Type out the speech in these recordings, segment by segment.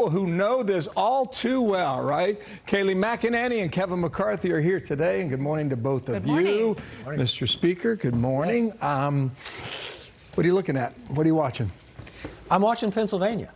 people who know this all too well, right? Kayleigh McEnany and Kevin McCarthy are here today, and good morning to both of you. Mr. Speaker, good morning. Yes. What are you looking at? What are you watching? I'm watching Pennsylvania.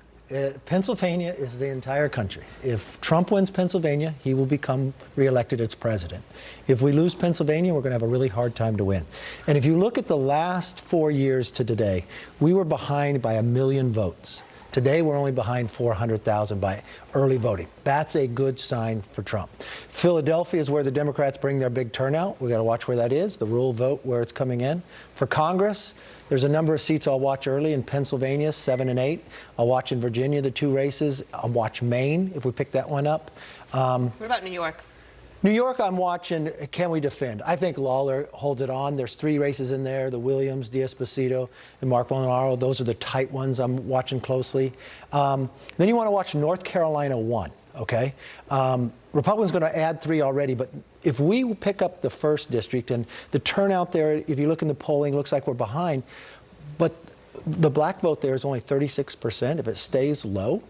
Pennsylvania is the entire country. If Trump wins Pennsylvania, he will become reelected as president. If we lose Pennsylvania, we're going to have a really hard time to win. And if you look at the last 4 years to today, we were behind by 1 million votes. Today, we're only behind 400,000 by early voting. That's a good sign for Trump. Philadelphia is where the Democrats bring their big turnout. We've got to watch where that is, the rural vote, where it's coming in. For Congress, there's a number of seats I'll watch early in Pennsylvania, 7 and 8. I'll watch in Virginia, the 2 races. I'll watch Maine, if we pick that one up. What about New York? New York, I'm watching, can we defend? I think Lawler holds it on. There's 3 races in there, the Williams, D'Esposito, and Mark Bonaro. Those are the tight ones I'm watching closely. Then you want to watch North Carolina 1, okay? Republicans going to add 3 already, but if we pick up the 1st district, and the turnout there, if you look in the polling, looks like we're behind, but the black vote there is only 36%. If it stays low,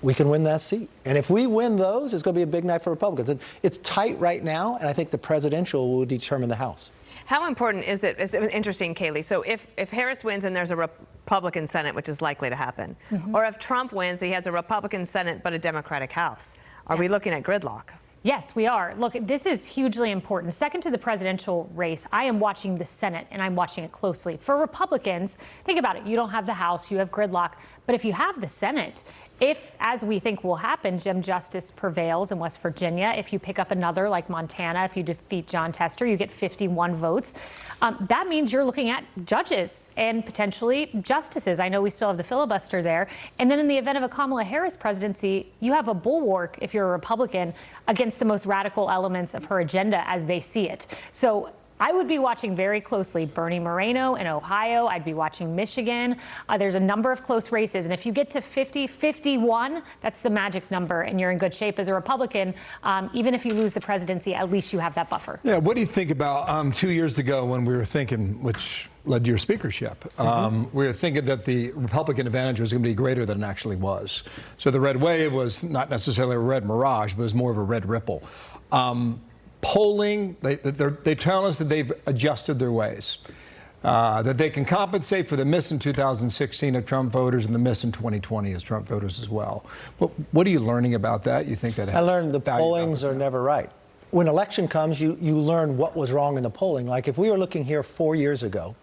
we can win that seat. And if we win those, it's going to be a big night for Republicans. And it's tight right now, and I think the presidential will determine the House. How important is it? It's interesting, Kayleigh. So if Harris wins and there's a Republican Senate, which is likely to happen, or if Trump wins, he has a Republican Senate but a Democratic House, are we looking at gridlock? Yes, we are. Look, this is hugely important. Second to the presidential race, I am watching the Senate, and I'm watching it closely. For Republicans, think about it. You don't have the House, you have gridlock. But if you have the Senate, if, as we think will happen, Jim Justice prevails in West Virginia, if you pick up another like Montana, if you defeat John Tester, you get 51 votes. That means you're looking at judges and potentially justices. I know we still have the filibuster there. And then in the event of a Kamala Harris presidency, you have a bulwark, if you're a Republican, against the most radical elements of her agenda as they see it. So I would be watching very closely Bernie Moreno in Ohio. I'd be watching Michigan. There's a number of close races. And if you get to 50, 51, that's the magic number, and you're in good shape as a Republican. Even if you lose the presidency, at least you have that buffer. Yeah, what do you think about 2 years ago when we were thinking, which led to your speakership, we were thinking that the Republican advantage was going to be greater than it actually was. So the red wave was not necessarily a red mirage, but it was more of a red ripple. Polling, they tell us that they've adjusted their ways, that they can compensate for the miss in 2016 of Trump voters and the miss in 2020 as Trump voters as well. What are you learning about that? You think that I learned the pollings are never right. When election comes, you learn what was wrong in the polling. Like if we were looking here 4 years ago,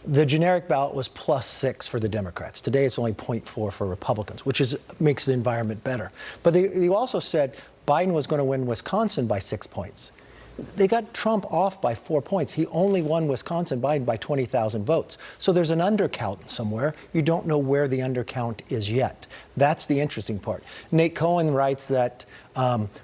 the generic ballot was +6 for the Democrats. Today it's only 0.4 for Republicans, which makes the environment better. But you also said Biden was going to win Wisconsin by 6 points. They got Trump off by 4 points. He only won Wisconsin, Biden, by 20,000 votes. So there's an undercount somewhere. You don't know where the undercount is yet. That's the interesting part. Nate Cohen writes that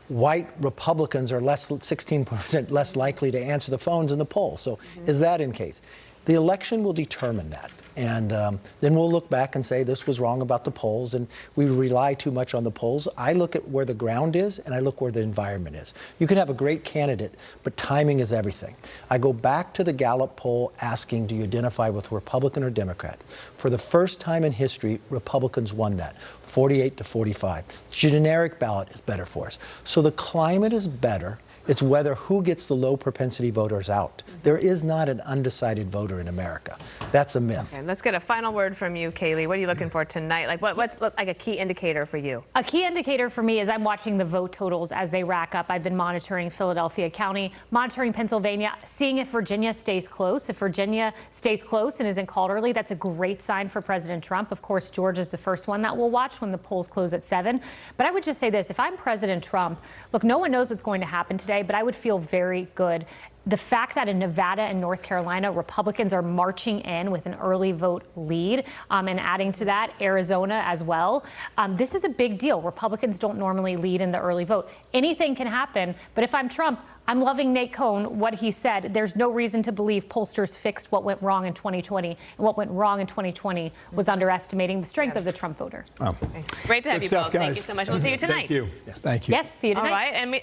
white Republicans are 16% less likely to answer the phones in the polls. So is that in case? The election will determine that. And then we'll look back and say this was wrong about the polls, and we rely too much on the polls. I look at where the ground is, and I look where the environment is. You can have a great candidate, but timing is everything. I go back to the Gallup poll asking, do you identify with Republican or Democrat? For the first time in history, Republicans won that, 48 to 45. Generic ballot is better for us. So the climate is better. It's whether who gets the low propensity voters out. There is not an undecided voter in America. That's a myth. Okay, let's get a final word from you, Kayleigh. What are you looking for tonight? Like what's like a key indicator for you? A key indicator for me is I'm watching the vote totals as they rack up. I've been monitoring Philadelphia County, monitoring Pennsylvania, seeing if Virginia stays close. If Virginia stays close and isn't called early, that's a great sign for President Trump. Of course, Georgia's the first one that we'll watch when the polls close at 7. But I would just say this, if I'm President Trump, look, no one knows what's going to happen today, but I would feel very good. The fact that in Nevada and North Carolina, Republicans are marching in with an early vote lead, and adding to that, Arizona as well. This is a big deal. Republicans don't normally lead in the early vote. Anything can happen, but if I'm Trump, I'm loving Nate Cohn, what he said. There's no reason to believe pollsters fixed what went wrong in 2020. And what went wrong in 2020 was underestimating the strength of the Trump voter. Okay. Great to have you both. Thank you so much. We'll see you tonight. Thank you. Yes. Thank you. Yes, see you tonight. All right. And